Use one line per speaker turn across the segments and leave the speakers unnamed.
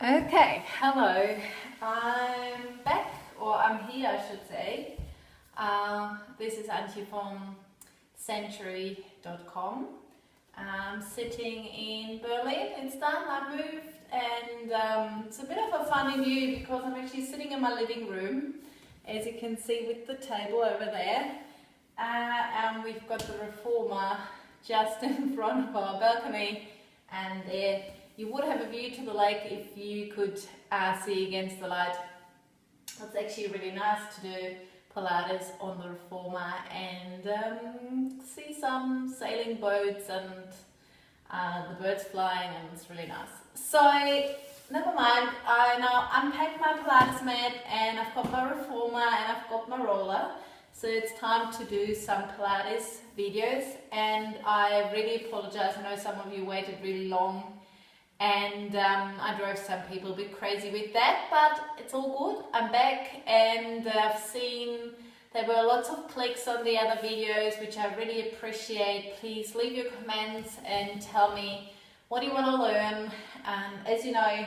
Okay, hello. I'm back, or I'm here, I should say. This is Antje from Czentury.com. I'm sitting in Berlin. It's done, I moved, and it's a bit of a funny view because I'm actually sitting in my living room, as you can see with the table over there. And we've got the reformer just in front of our balcony, and there you would have a view to the lake if you could see against the light. It's actually really nice to do Pilates on the reformer and see some sailing boats and the birds flying, and it's really nice. So never mind, I now unpacked my Pilates mat and I've got my reformer and I've got my roller. So it's time to do some Pilates videos, and I really apologize. I know some of you waited really long, and I drove some people a bit crazy with that, but it's all good. I'm back, and I've seen there were lots of clicks on the other videos, which I really appreciate. Please leave your comments and tell me what you want to learn. As you know,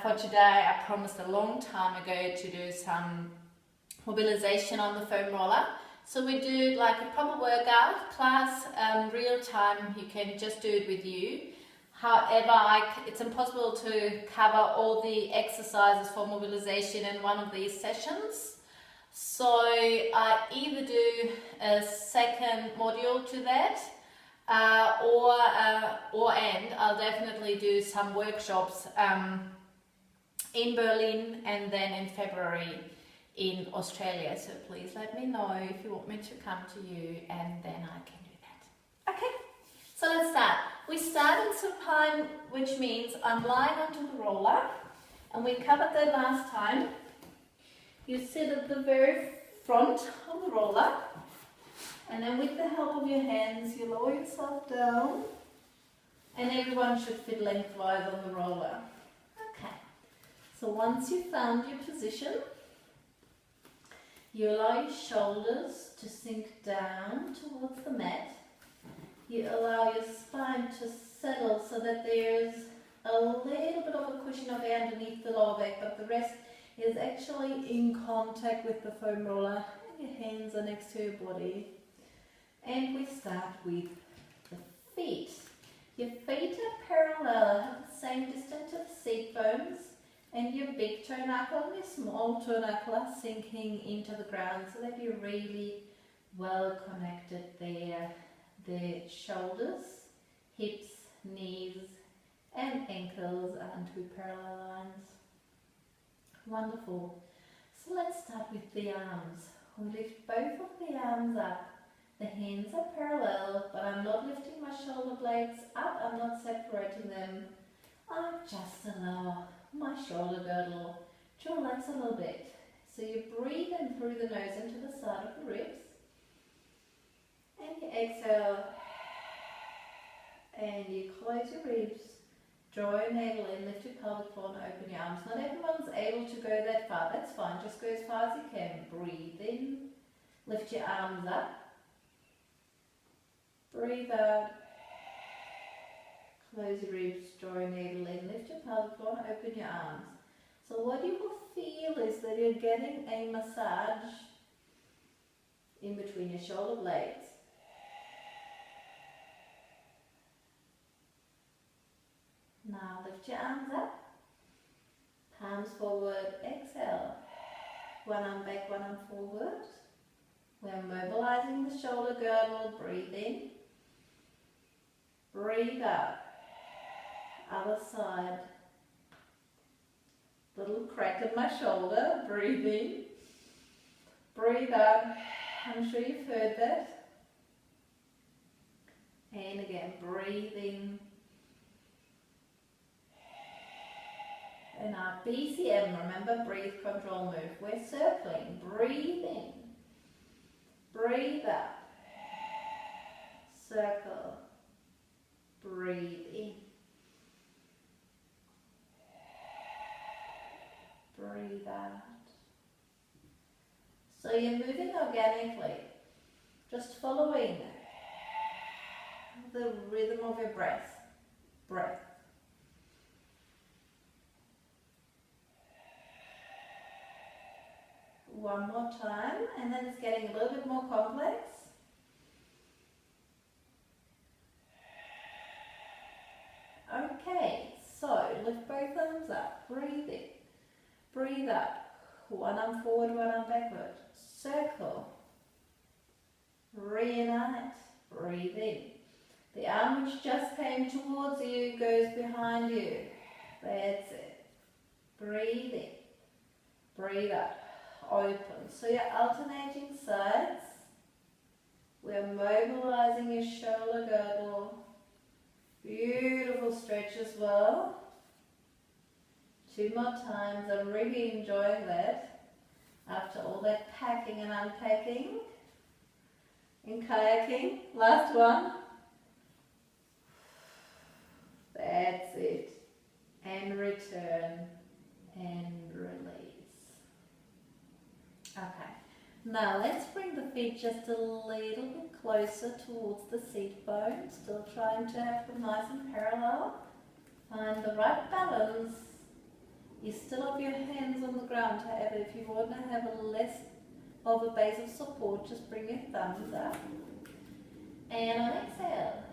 for today I promised a long time ago to do some mobilization on the foam roller. So we do like a proper workout plus real time. You can just do it with you. However, it's impossible to cover all the exercises for mobilization in one of these sessions. So I either do a second module to that, or I'll definitely do some workshops in Berlin and then in February in Australia. So please let me know if you want me to come to you, and then I can do that. Okay. So let's start. We start in supine, which means I'm lying onto the roller, and we covered that last time. You sit at the very front of the roller, and then with the help of your hands, you lower yourself down, and everyone should fit lengthwise on the roller. Okay. So once you've found your position, you allow your shoulders to sink down towards the mat. You allow your spine to settle so that there's a little bit of a cushion of air underneath the lower back, but the rest is actually in contact with the foam roller, and your hands are next to your body. And we start with the feet. Your feet are parallel, have the same distance to the seat bones, and your big toe knuckle and your small toe knuckle are sinking into the ground so that you're really well connected there. The shoulders, hips, knees and ankles are on two parallel lines. Wonderful. So let's start with the arms. We lift both of the arms up. The hands are parallel, but I'm not lifting my shoulder blades up. I'm not separating them. I just allow my shoulder girdle to relax a little bit. So you breathe in through the nose into the side of the ribs. And you exhale, and you close your ribs, draw your navel in, lift your pelvic floor and open your arms. Not everyone's able to go that far, that's fine, just go as far as you can. Breathe in, lift your arms up, breathe out, close your ribs, draw your navel in, lift your pelvic floor and open your arms. So what you will feel is that you're getting a massage in between your shoulder blades. Now lift your arms up, palms forward, exhale. One arm back, one arm forward. We're mobilizing the shoulder girdle, breathe in, breathe out. Other side. Little crack in my shoulder, breathe in, breathe out. I'm sure you've heard that. And again, breathe in. And our BCM, remember, breathe, control, move. We're circling. Breathe in. Breathe out. Circle. Breathe in. Breathe out. So you're moving organically, just following the rhythm of your breath. One more time, and then it's getting a little bit more complex. Okay, so lift both arms up, breathe in, breathe out. One arm forward, one arm backward. Circle. Reunite, breathe in. The arm which just came towards you goes behind you. That's it. Breathe in, breathe out. Open. So you're alternating sides. We're mobilizing your shoulder girdle. Beautiful stretch as well. 2 more times. I'm really enjoying that. After all that packing and unpacking and kayaking. Last one. That's it. And return and release. Okay, now let's bring the feet just a little bit closer towards the seat bone, still trying to have them nice and parallel. Find the right balance. You still have your hands on the ground, however, if you want to have a less of a base of support, just bring your thumbs up. And on exhale,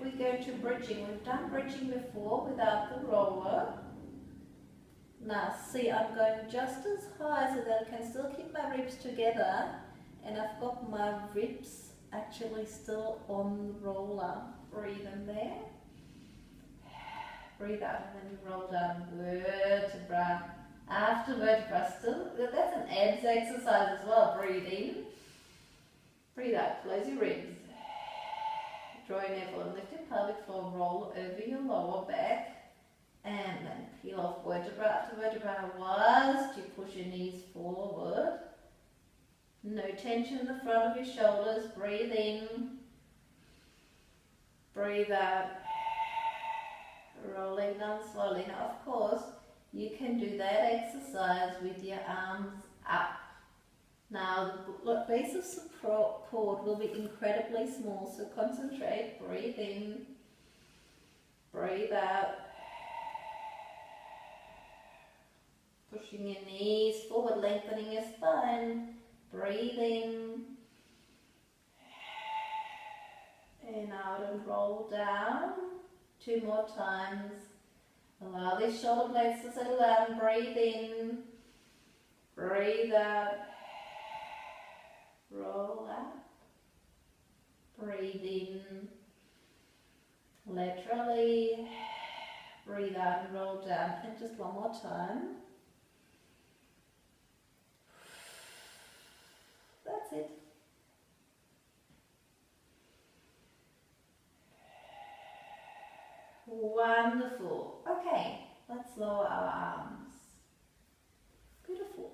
we go to bridging. We've done bridging before without the roller. Now see, I'm going just as high so that I can still keep my ribs together, and I've got my ribs actually still on the roller. Breathe in there. Breathe out, and then you roll down vertebra after vertebra. Still, that's an abs exercise as well. Breathe in. Breathe out, close your ribs. Draw your navel and lift your pelvic floor, roll over your lower back. And then peel off vertebra after vertebra whilst you push your knees forward. No tension in the front of your shoulders. Breathe in. Breathe out. Rolling down slowly. Now, of course, you can do that exercise with your arms up. Now, the base of support will be incredibly small, so concentrate. Breathe in. Breathe out. Pushing your knees forward, lengthening your spine. Breathe in. And out and roll down. 2 more times. Allow these shoulder blades to settle down. Breathe in. Breathe out. Roll out. Breathe in. Laterally. Breathe out and roll down. And just one more time. That's it. Wonderful. Okay, let's lower our arms. Beautiful.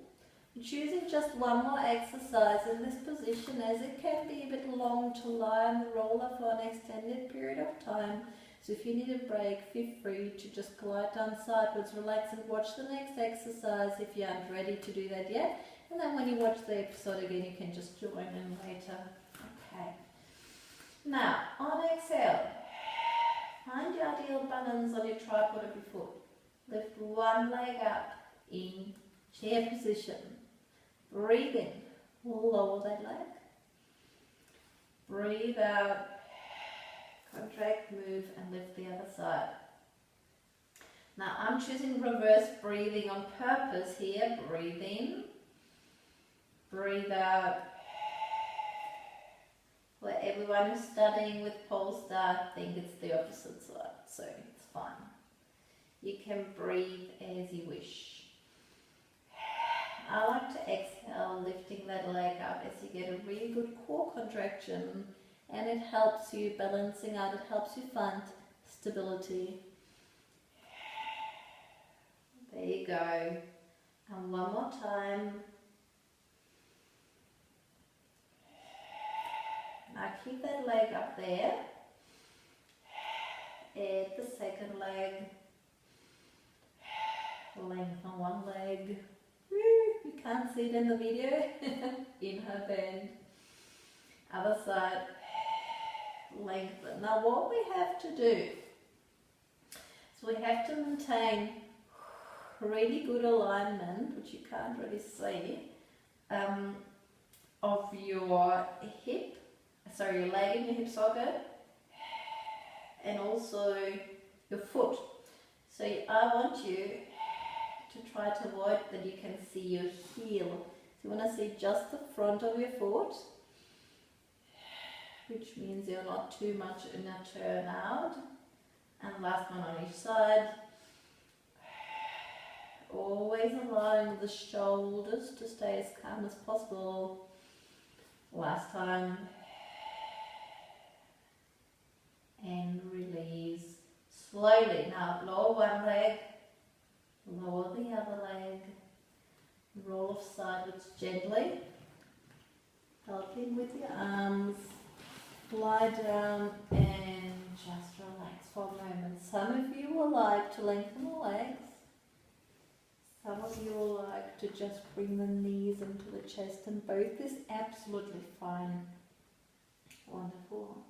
Choosing just one more exercise in this position, as it can be a bit long to lie on the roller for an extended period of time. So if you need a break, feel free to just glide down sideways, relax and watch the next exercise if you aren't ready to do that yet. And then when you watch the episode again, you can just join in later. Okay. Now, on exhale, find your ideal balance on your tripod of your foot. Lift one leg up in chair position. Breathe in, lower that leg. Breathe out, contract, move, and lift the other side. Now, I'm choosing reverse breathing on purpose here. Breathe in. Breathe out. Well, everyone who's studying with Polestar think it's the opposite side, so it's fine. You can breathe as you wish. I like to exhale, lifting that leg up as you get a really good core contraction, and it helps you balancing out, it helps you find stability. There you go. And one more time. Now keep that leg up there. Add the second leg. Lengthen one leg. You can't see it in the video. Inhale, bend. Other side. Lengthen. Now what we have to do is we have to maintain really good alignment, which you can't really see, of your hip, sorry, your leg and your hip socket, and also your foot. So I want you to try to avoid that you can see your heel. So you want to see just the front of your foot, which means you're not too much in a turn out. And last one on each side. Always allowing the shoulders to stay as calm as possible. Last time. And release slowly. Now lower one leg, lower the other leg, roll off sideways gently, helping with your arms, lie down and just relax for a moment. Some of you will like to lengthen the legs, some of you will like to just bring the knees into the chest, and both is absolutely fine. Wonderful.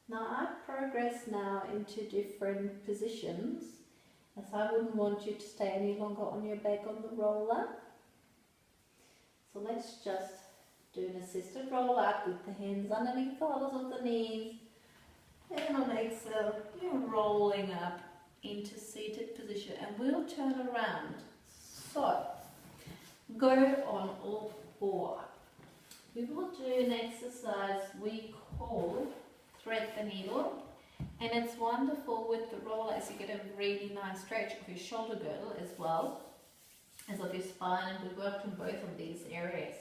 Now I progress now into different positions, as I wouldn't want you to stay any longer on your back on the roller. So let's just do an assisted roll up with the hands underneath the hollows of the knees, and on exhale you're rolling up into seated position, and we'll turn around. So go on all four. We will do an exercise we call thread the needle, and it's wonderful with the roller as you get a really nice stretch of your shoulder girdle as well as of your spine, and we worked on both of these areas.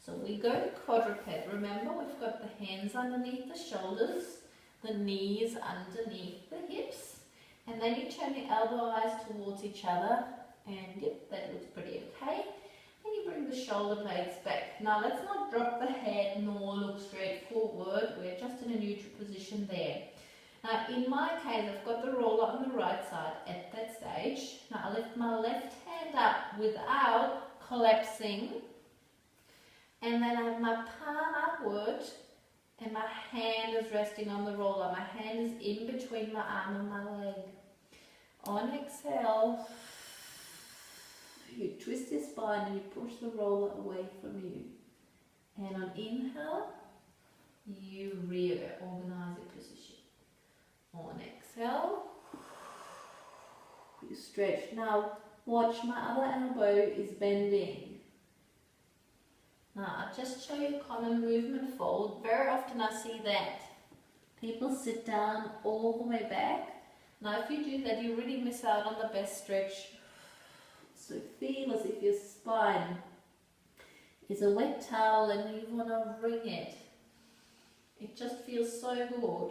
So we go to quadruped. Remember, we've got the hands underneath the shoulders, the knees underneath the hips, and then you turn your elbow eyes towards each other, and yep, that looks pretty okay. And you bring the shoulder blades back. Now let's not drop the head nor look straight forward. We're just in a neutral position there. Now in my case, I've got the roller on the right side at that stage. Now I lift my left hand up without collapsing. And then I have my palm upward and my hand is resting on the roller. My hand is in between my arm and my leg. On exhale, you twist your spine and you push the roller away from you. And on inhale, you reorganize your position. On exhale, you stretch. Now watch, my other elbow is bending. Now I'll just show you a common movement fold. Very often I see that people sit down all the way back. Now if you do that, you really miss out on the best stretch. So feel as if your spine is a wet towel and you want to wring it. It just feels so good.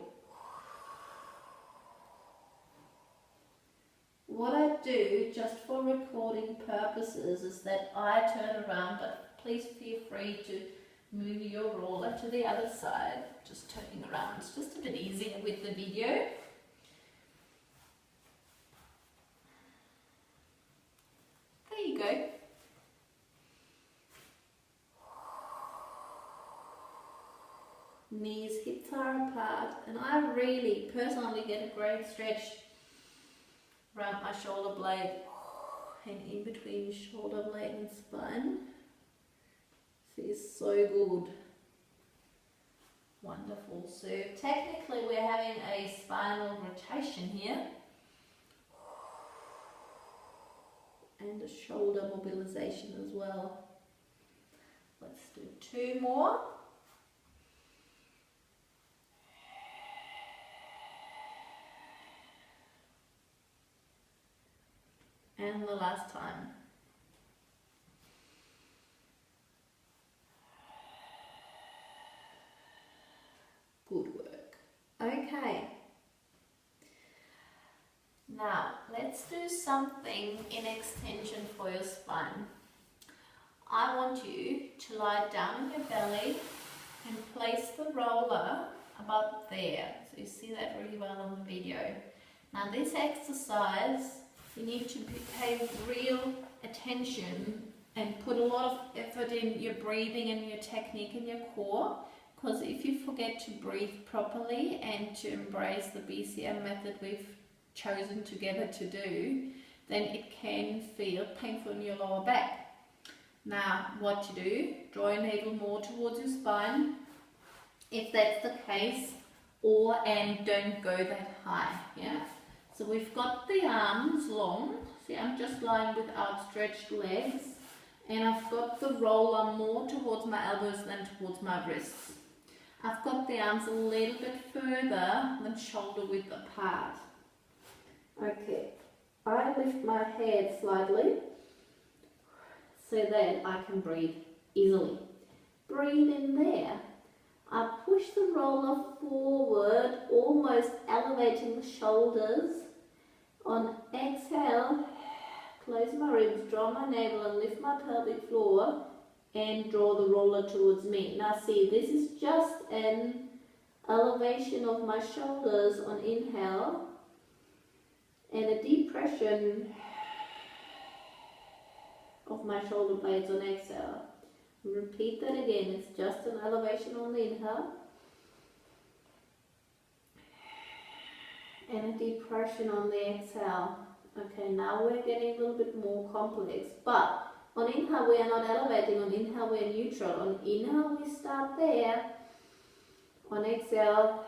What I do, just for recording purposes, is that I turn around, but please feel free to move your roller to the other side. Just turning around, it's just a bit easier with the video. There you go. Knees, hips are apart, and I really personally get a great stretch around my shoulder blade and in between shoulder blade and spine. Feels so good. Wonderful. So technically we're having a spinal rotation here and a shoulder mobilization as well. Let's do two more. And the last time. Good work. Okay. Now, let's do something in extension for your spine. I want you to lie down on your belly and place the roller about there. So you see that really well on the video. Now this exercise, you need to pay real attention and put a lot of effort in your breathing and your technique and your core, because if you forget to breathe properly and to embrace the BCM method we've chosen together to do, then it can feel painful in your lower back. Now, what to do, draw your navel more towards your spine, if that's the case, and don't go that high, yeah? So we've got the arms long, see I'm just lying with outstretched legs, and I've got the roller more towards my elbows than towards my wrists. I've got the arms a little bit further than shoulder width apart. Okay, I lift my head slightly so that I can breathe easily. Breathe in there. I push the roller forward, almost elevating the shoulders. On exhale, close my ribs, draw my navel and lift my pelvic floor and draw the roller towards me. Now see, this is just an elevation of my shoulders on inhale and a depression of my shoulder blades on exhale. Repeat that again, it's just an elevation on the inhale and a depression on the exhale. Okay, now we're getting a little bit more complex, but on inhale we are not elevating, on inhale we are neutral. On inhale we start there, on exhale,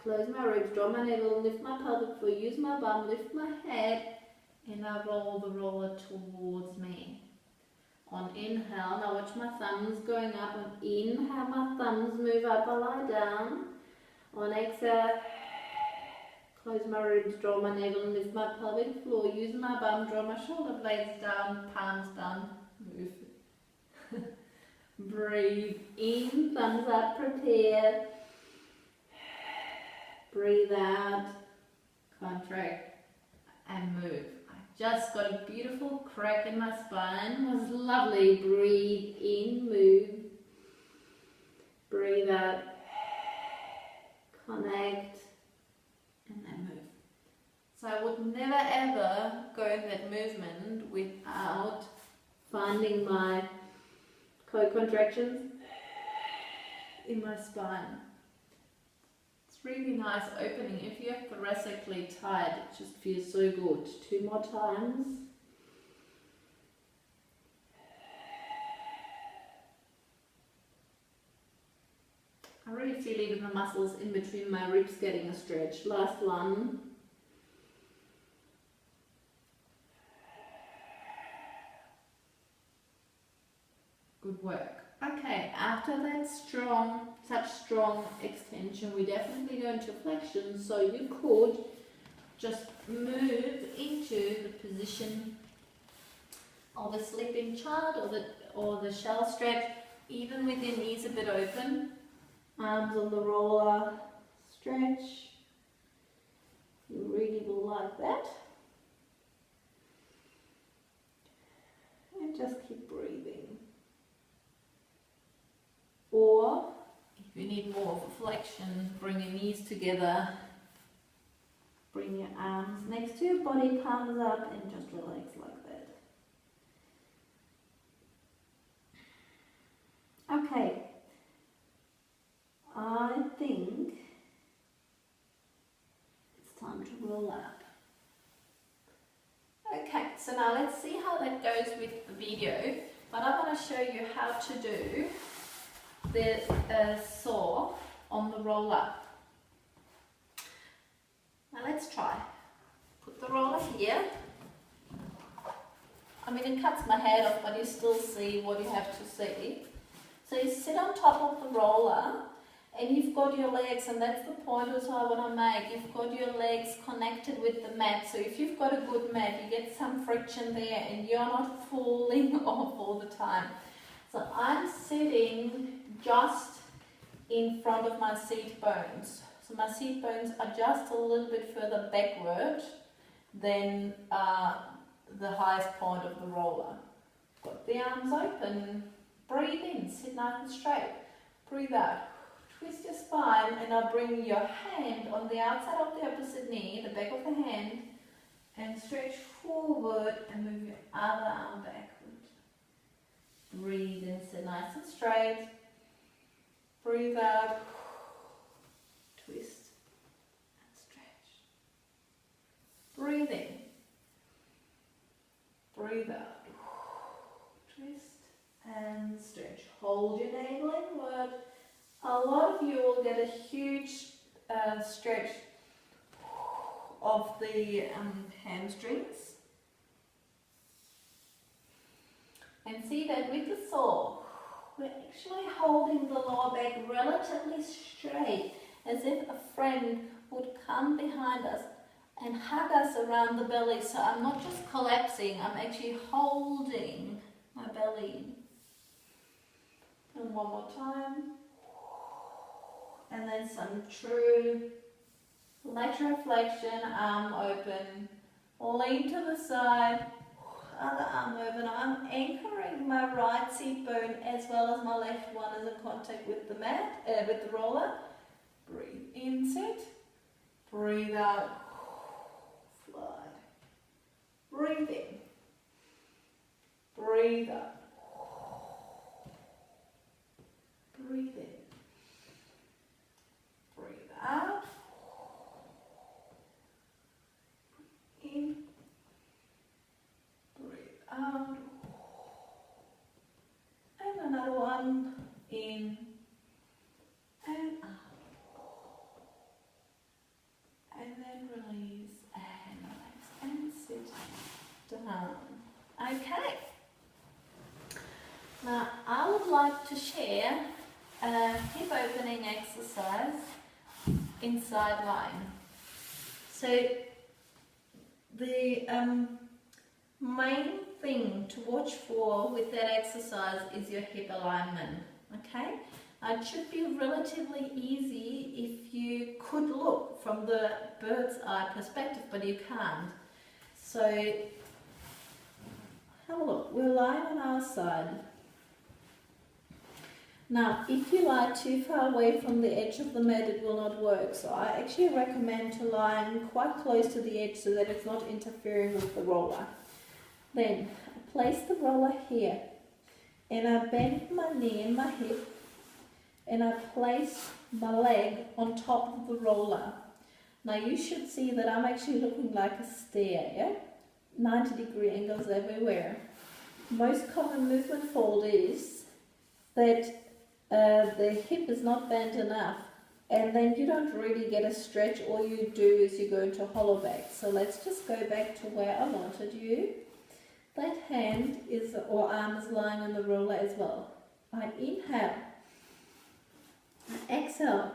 close my ribs, draw my navel, lift my pelvic floor, use my bum, lift my head, and I roll the roller towards me. On inhale, now watch my thumbs going up. On inhale, my thumbs move up, I lie down. On exhale, close my ribs, draw my navel and lift my pelvic floor, use my bum, draw my shoulder blades down, palms down, move. Breathe in, thumbs up, prepare. Breathe out, contract, and move. Just got a beautiful crack in my spine. It was lovely. Breathe in, move. Breathe out, connect, and then move. So I would never ever go in that movement without finding my co-contractions in my spine. It's really nice opening. If you're thoracically tight, it just feels so good. 2 more times. I really feel even the muscles in between my ribs getting a stretch. Last one. Good work. Okay, after that such strong extension, we definitely go into flexion, so you could just move into the position of a sleeping child or the shell stretch, even with your knees a bit open, arms on the roller, stretch. You really will like that. And just keep breathing. Or, if you need more of a flexion, bring your knees together, bring your arms next to your body, palms up, and just relax like that. Okay, I think it's time to roll up. Okay, so now let's see how that goes with the video, but I want to show you how to do the saw on the roller. Now let's try. Put the roller here. I mean, it cuts my head off, but you still see what you have to see. So you sit on top of the roller and you've got your legs, and that's the point also I want to make. You've got your legs connected with the mat. So if you've got a good mat, you get some friction there and you're not falling off all the time. So I'm sitting just in front of my seat bones. So my seat bones are just a little bit further backward than the highest point of the roller. Got the arms open. Breathe in, sit nice and straight. Breathe out. Twist your spine, and now bring your hand on the outside of the opposite knee, the back of the hand, and stretch forward and move your other arm backward. Breathe in, sit nice and straight. Breathe out, twist and stretch. Breathe in, breathe out, twist hold your navel inward. A lot of you will get a huge stretch of the hamstrings. And see that with the saw, we're actually holding the lower back relatively straight, as if a friend would come behind us and hug us around the belly. So I'm not just collapsing, I'm actually holding my belly. And one more time. And then some true lateral flexion, arm open, lean to the side, other arm open. I'm anchoring my right seat bone as well as my left one is in contact with the mat, with the roller. Breathe in, sit. Breathe out, slide. Breathe in. Breathe out. Breathe in. Breathe out. In. Breathe out. And another one. In. And out. And then release and relax and sit down. Okay. Now I would like to share a hip opening exercise inside line. So the main thing to watch for with that exercise is your hip alignment. Okay? It should be relatively easy if you could look from the bird's eye perspective, but you can't. So have a look. We're lying on our side. Now, if you lie too far away from the edge of the mat, it will not work. So I actually recommend to lie quite close to the edge so that it's not interfering with the roller. Then I place the roller here, and I bend my knee and my hip, and I place my leg on top of the roller. Now you should see that I'm actually looking like a stair, yeah? 90-degree angles everywhere. Most common movement fault is that the hip is not bent enough, and then you don't really get a stretch. All you do is you go into hollow back. So let's just go back to where I wanted you. That hand is, or arm is lying on the roller as well. I inhale. I exhale,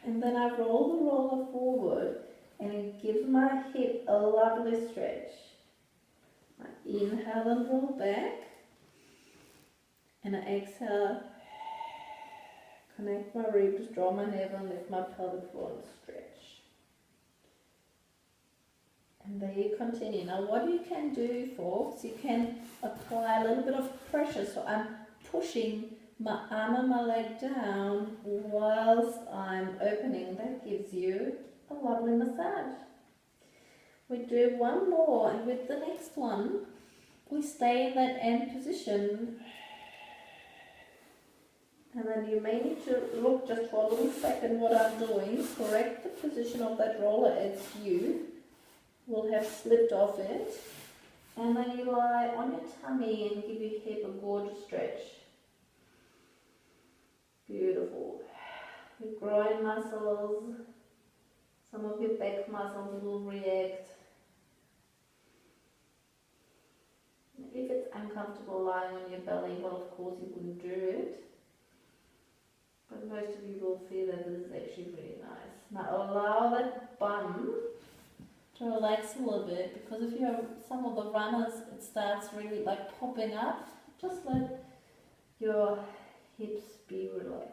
and then I roll the roller forward, and it gives my hip a lovely stretch. I inhale and roll back, and I exhale, connect my ribs, draw my navel, and lift my pelvic floor and stretch. And there you continue. Now what you can do, folks, you can apply a little bit of pressure. So I'm pushing my arm and my leg down whilst I'm opening. That gives you a lovely massage. We do one more, and with the next one, we stay in that end position. And then you may need to look just for a little second what I'm doing. Correct the position of that roller as you will have slipped off it. And then you lie on your tummy and give your hip a gorgeous stretch. Beautiful. Your groin muscles, some of your back muscles will react. If it's uncomfortable lying on your belly, well, of course you wouldn't do it. But most of you will feel that this is actually really nice. Now allow that bum to relax a little bit, because if you have some of the runners, it starts really like popping up. Just let your hips be relaxed.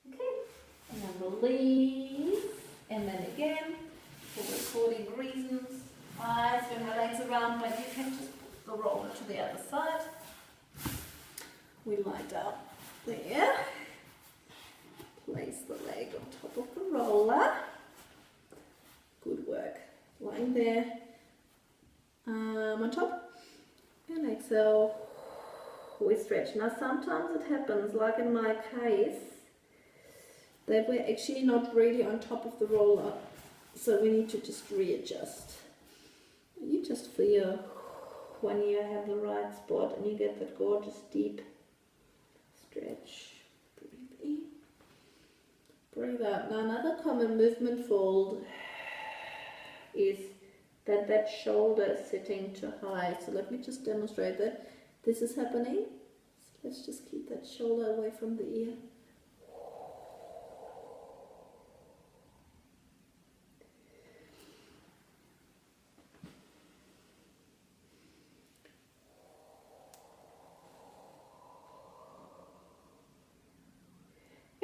Okay, and then release, and then again, for recording reasons, eyes when my legs around, but you can just put the roller to the other side. We lie down there, place the leg on top of the roller. Good work. Lying there, on top, and exhale. We stretch. Now sometimes it happens, like in my case, that we're actually not really on top of the roller, so we need to just readjust. You just feel when you have the right spot and you get that gorgeous deep Breathe out. Now another common movement fold is that shoulder is sitting too high. So let me just demonstrate that this is happening. So let's just keep that shoulder away from the ear.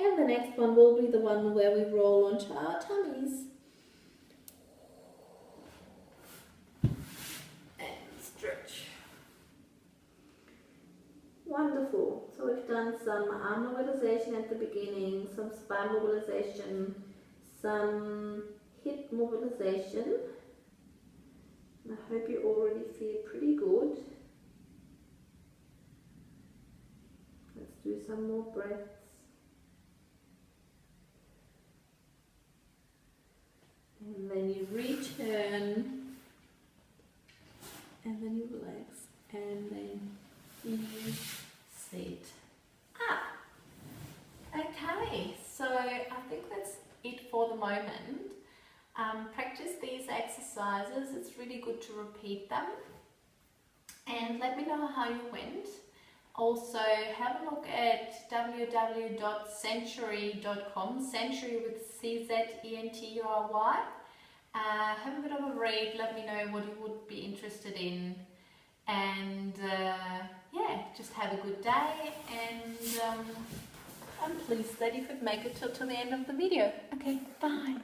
And the next one will be the one where we roll onto our tummies. And stretch. Wonderful. So we've done some arm mobilization at the beginning, some spine mobilization, some hip mobilization. And I hope you already feel pretty good. Let's do some more breaths. And then you return, and then you relax, and then you sit up. Okay, so I think that's it for the moment. Practice these exercises, it's really good to repeat them, and let me know how you went. Also, have a look at www.czentury.com, Czentury with C-Z-E-N-T-U-R-Y. Have a bit of a read, let me know what you would be interested in, and yeah, just have a good day, and I'm pleased that you could make it till the end of the video. Okay, bye.